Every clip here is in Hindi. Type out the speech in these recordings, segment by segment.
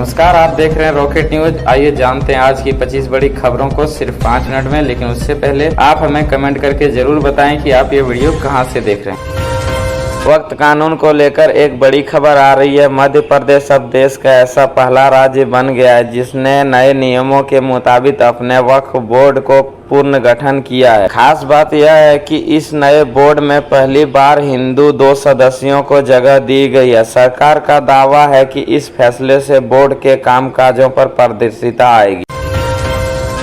नमस्कार, आप देख रहे हैं रॉकेट न्यूज। आइए जानते हैं आज की 25 बड़ी खबरों को सिर्फ 5 मिनट में। लेकिन उससे पहले आप हमें कमेंट करके जरूर बताएं कि आप ये वीडियो कहां से देख रहे हैं। वक्त कानून को लेकर एक बड़ी खबर आ रही है। मध्य प्रदेश अब देश का ऐसा पहला राज्य बन गया है जिसने नए नियमों के मुताबिक अपने वक्फ बोर्ड को पुनर्गठन किया है। खास बात यह है कि इस नए बोर्ड में पहली बार हिंदू 2 सदस्यों को जगह दी गई है। सरकार का दावा है कि इस फैसले से बोर्ड के कामकाजों पर पारदर्शिता आएगी।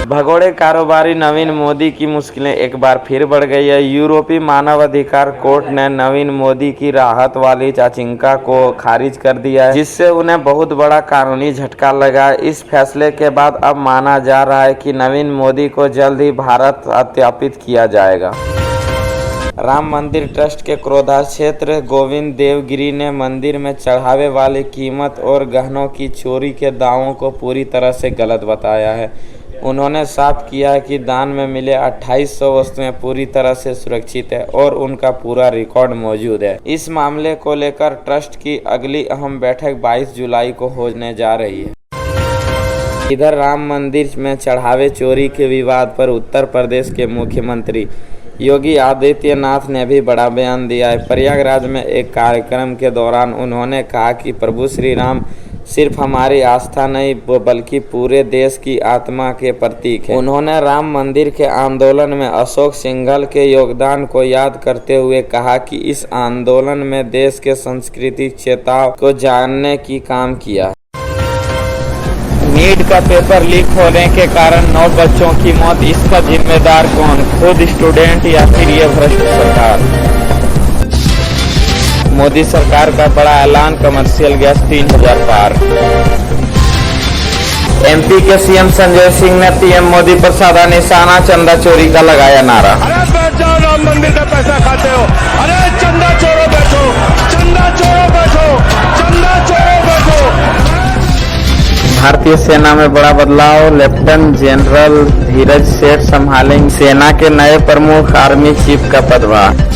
भगोड़े कारोबारी नवीन मोदी की मुश्किलें एक बार फिर बढ़ गई है। यूरोपीय मानवाधिकार कोर्ट ने नवीन मोदी की राहत वाली याचिका को खारिज कर दिया है, जिससे उन्हें बहुत बड़ा कानूनी झटका लगा। इस फैसले के बाद अब माना जा रहा है कि नवीन मोदी को जल्द ही भारत सत्यापित किया जाएगा। राम मंदिर ट्रस्ट के क्रोधाक्षेत्र गोविंद देवगिरी ने मंदिर में चढ़ावे वाली कीमत और गहनों की चोरी के दावों को पूरी तरह से गलत बताया है। उन्होंने साफ किया है कि दान में मिले 2800 वस्तुएं पूरी तरह से सुरक्षित है और उनका पूरा रिकॉर्ड मौजूद है। इस मामले को लेकर ट्रस्ट की अगली अहम बैठक 22 जुलाई को होने जा रही है। इधर राम मंदिर में चढ़ावे चोरी के विवाद पर उत्तर प्रदेश के मुख्यमंत्री योगी आदित्यनाथ ने भी बड़ा बयान दिया है। प्रयागराज में एक कार्यक्रम के दौरान उन्होंने कहा कि प्रभु श्री राम सिर्फ हमारी आस्था नहीं बल्कि पूरे देश की आत्मा के प्रतीक है। उन्होंने राम मंदिर के आंदोलन में अशोक सिंघल के योगदान को याद करते हुए कहा कि इस आंदोलन में देश के सांस्कृतिक चेताव को जानने की काम किया। नीट का पेपर लीक होने के कारण 9 बच्चों की मौत, इसका जिम्मेदार कौन? खुद स्टूडेंट या फिर ये भ्रष्ट सरकार? मोदी सरकार का बड़ा ऐलान, कमर्शियल गैस 3000 पार। एमपी के सीएम संजय सिंह ने पीएम मोदी पर साधा निशाना, चंदा चोरी का लगाया नारा। अरे बैठ जाओ, राम मंदिर का पैसा खाते हो। अरे चंदा चोरो बैठो, चंदा चोरो बैठो, चंदा चोरो बैठो। भारतीय सेना में बड़ा बदलाव, लेफ्टिनेंट जनरल धीरज सेठ संभालेंगे सेना के नए प्रमुख, आर्मी चीफ का पदभार।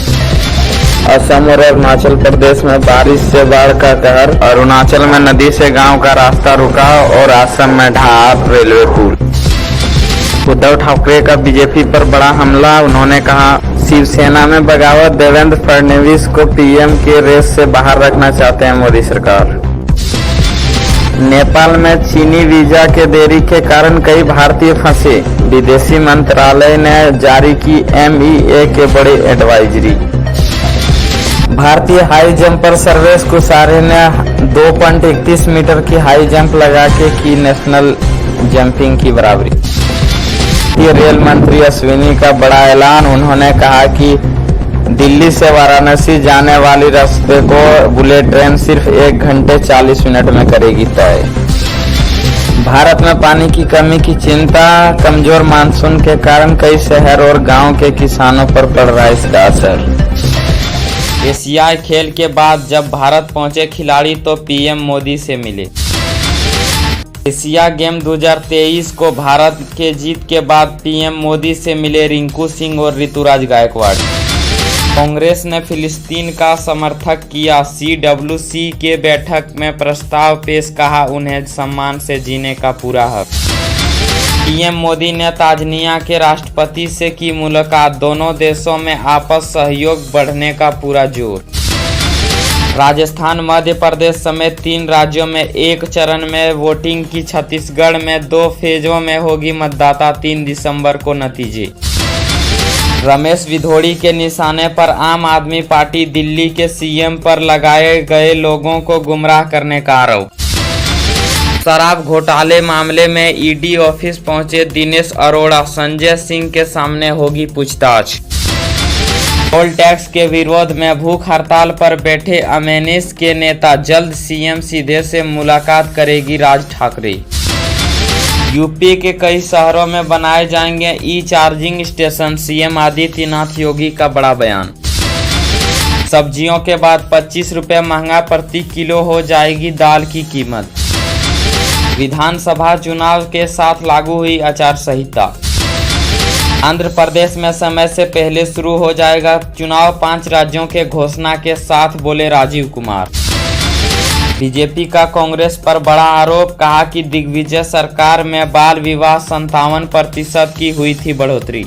असम और अरुणाचल प्रदेश में बारिश से बाढ़ का कहर, अरुणाचल में नदी से गांव का रास्ता रुका और असम में ढहा रेलवे पुल। उद्धव ठाकरे का बीजेपी पर बड़ा हमला, उन्होंने कहा शिवसेना में बगावत, देवेंद्र फडणवीस को पीएम के रेस से बाहर रखना चाहते हैं मोदी सरकार। नेपाल में चीनी वीजा के देरी के कारण कई भारतीय फंसे, विदेशी मंत्रालय ने जारी की MEA के बड़े एडवाइजरी। भारतीय हाई जंपर सर्वेश कुसारे ने 2.31 मीटर की हाई जंप लगा के की नेशनल जंपिंग की बराबरी। रेल मंत्री अश्विनी का बड़ा ऐलान, उन्होंने कहा कि दिल्ली से वाराणसी जाने वाली रास्ते को बुलेट ट्रेन सिर्फ 1 घंटे 40 मिनट में करेगी तय। भारत में पानी की कमी की चिंता, कमजोर मानसून के कारण कई शहर और गांव के किसानों पर पड़ रहा है इसका असर। एशियाई खेल के बाद जब भारत पहुंचे खिलाड़ी तो पीएम मोदी से मिले। एशिया गेम 2023 को भारत के जीत के बाद पीएम मोदी से मिले रिंकू सिंह और ऋतुराज गायकवाड़। कांग्रेस ने फिलिस्तीन का समर्थक किया, CWC के बैठक में प्रस्ताव पेश, कहा उन्हें सम्मान से जीने का पूरा हक। पीएम मोदी ने तांजानिया के राष्ट्रपति से की मुलाकात, दोनों देशों में आपस सहयोग बढ़ने का पूरा जोर। राजस्थान, मध्य प्रदेश समेत 3 राज्यों में एक चरण में वोटिंग की, छत्तीसगढ़ में 2 फेजों में होगी मतदाता, 3 दिसंबर को नतीजे। रमेश विधोड़ी के निशाने पर आम आदमी पार्टी, दिल्ली के सीएम पर लगाए गए लोगों को गुमराह करने का आरोप। शराब घोटाले मामले में ईडी ऑफिस पहुंचे दिनेश अरोड़ा, संजय सिंह के सामने होगी पूछताछ। टोल टैक्स के विरोध में भूख हड़ताल पर बैठे अमेनिस के नेता, जल्द सीएम सीधे से मुलाकात करेगी राज ठाकरे। यूपी के कई शहरों में बनाए जाएंगे e-charging station, CM Adityanath Yogi का बड़ा बयान। सब्जियों के बाद 25 रुपये महंगा प्रति किलो हो जाएगी दाल की कीमत। विधानसभा चुनाव के साथ लागू हुई आचार संहिता। आंध्र प्रदेश में समय से पहले शुरू हो जाएगा चुनाव, 5 राज्यों के घोषणा के साथ बोले राजीव कुमार। बीजेपी का कांग्रेस पर बड़ा आरोप, कहा कि दिग्विजय सरकार में बाल विवाह 57% की हुई थी बढ़ोतरी।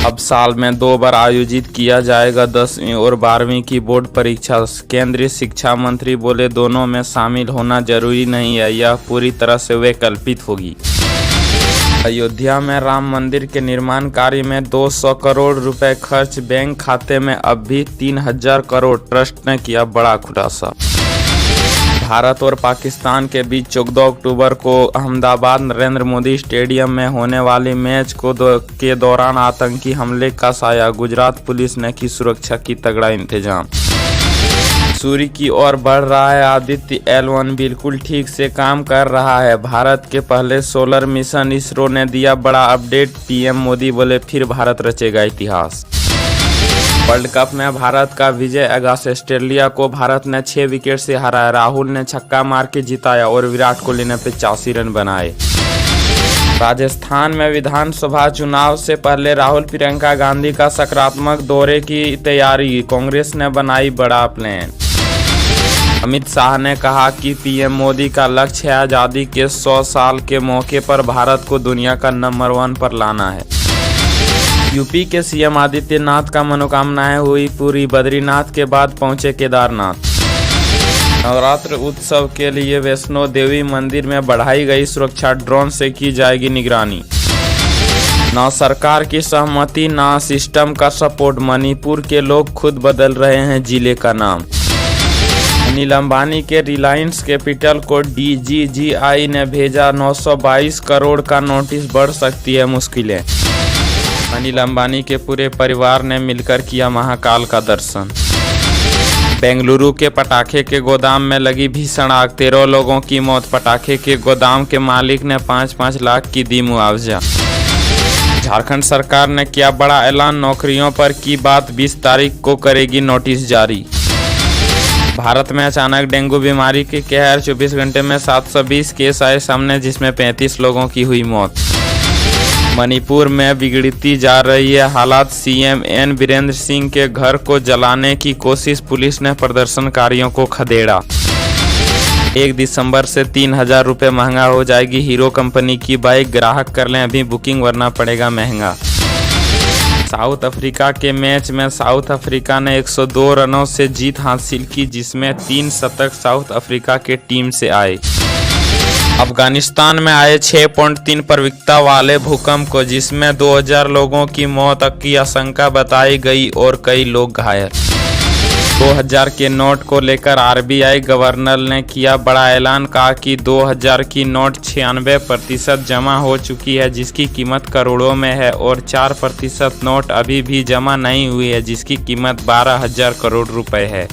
अब साल में 2 बार आयोजित किया जाएगा 10वीं और 12वीं की बोर्ड परीक्षा। केंद्रीय शिक्षा मंत्री बोले दोनों में शामिल होना जरूरी नहीं है, यह पूरी तरह से वैकल्पिक होगी। अयोध्या में राम मंदिर के निर्माण कार्य में 200 करोड़ रुपए खर्च, बैंक खाते में अब भी 3000 करोड़, ट्रस्ट ने किया बड़ा खुलासा। भारत और पाकिस्तान के बीच 14 अक्टूबर को अहमदाबाद नरेंद्र मोदी स्टेडियम में होने वाली मैच के दौरान आतंकी हमले का साया, गुजरात पुलिस ने की सुरक्षा की तगड़ा इंतजाम। सूर्य की ओर बढ़ रहा है आदित्य L1 बिल्कुल ठीक से काम कर रहा है। भारत के पहले सोलर मिशन, इसरो ने दिया बड़ा अपडेट, पीएम मोदी बोले फिर भारत रचेगा इतिहास। वर्ल्ड कप में भारत का विजय, अगस्त ऑस्ट्रेलिया को भारत ने 6 विकेट से हराया। राहुल ने छक्का मार के जिताया और विराट कोहली ने 85 रन बनाए। राजस्थान में विधानसभा चुनाव से पहले राहुल प्रियंका गांधी का सकारात्मक दौरे की तैयारी, कांग्रेस ने बनाई बड़ा प्लान। अमित शाह ने कहा कि पीएम मोदी का लक्ष्य है आज़ादी के 100 साल के मौके पर भारत को दुनिया का नंबर 1 पर लाना है। यूपी के सीएम आदित्यनाथ का मनोकामनाएं हुई पूरी, बद्रीनाथ के बाद पहुंचे केदारनाथ। नवरात्र उत्सव के लिए वैष्णो देवी मंदिर में बढ़ाई गई सुरक्षा, ड्रोन से की जाएगी निगरानी। ना सरकार की सहमति ना सिस्टम का सपोर्ट, मणिपुर के लोग खुद बदल रहे हैं जिले का नाम। अनिल अंबानी के रिलायंस कैपिटल को DGGI ने भेजा 922 करोड़ का नोटिस, बढ़ सकती है मुश्किलें। अनिल अंबानी के पूरे परिवार ने मिलकर किया महाकाल का दर्शन। बेंगलुरु के पटाखे के गोदाम में लगी भीषण आग, 13 लोगों की मौत। पटाखे के गोदाम के मालिक ने 5-5 लाख की दी मुआवजा। झारखंड सरकार ने किया बड़ा ऐलान, नौकरियों पर की बात, 20 तारीख को करेगी नोटिस जारी। भारत में अचानक डेंगू बीमारी के कहर, 24 घंटे में 720 केस आए सामने, जिसमें 35 लोगों की हुई मौत। मणिपुर में बिगड़ती जा रही है हालात, CM N बीरेंद्र सिंह के घर को जलाने की कोशिश, पुलिस ने प्रदर्शनकारियों को खदेड़ा। 1 दिसंबर से 3000 रुपये महंगा हो जाएगी हीरो कंपनी की बाइक, ग्राहक कर लें अभी बुकिंग वरना पड़ेगा महंगा। साउथ अफ्रीका के मैच में साउथ अफ्रीका ने 102 रनों से जीत हासिल की, जिसमें 3 शतक साउथ अफ्रीका के टीम से आए। अफगानिस्तान में आए 6.3 प्रविकता वाले भूकंप को, जिसमें 2000 लोगों की मौत की आशंका बताई गई और कई लोग घायल। 2000 के नोट को लेकर RBI गवर्नर ने किया बड़ा ऐलान, कहा कि 2000 की नोट 96% जमा हो चुकी है, जिसकी कीमत करोड़ों में है, और 4% नोट अभी भी जमा नहीं हुई है, जिसकी कीमत 12000 करोड़ रुपए है।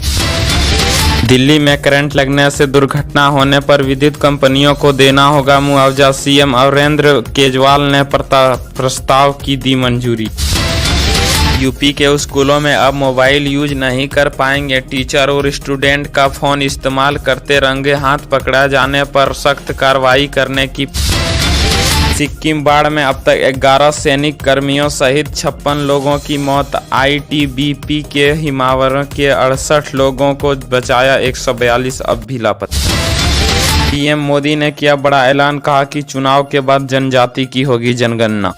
दिल्ली में करंट लगने से दुर्घटना होने पर विद्युत कंपनियों को देना होगा मुआवजा, CM अरविंद केजरीवाल ने प्रस्ताव की दी मंजूरी। यूपी के स्कूलों में अब मोबाइल यूज नहीं कर पाएंगे, टीचर और स्टूडेंट का फोन इस्तेमाल करते रंगे हाथ पकड़ा जाने पर सख्त कार्रवाई करने की। सिक्किम बाढ़ में अब तक 11 सैनिक कर्मियों सहित 56 लोगों की मौत। ITBP के हिमावर के 68 लोगों को बचाया, 142 अब भी लापता। PM मोदी ने किया बड़ा ऐलान, कहा कि चुनाव के बाद जनजाति की होगी जनगणना।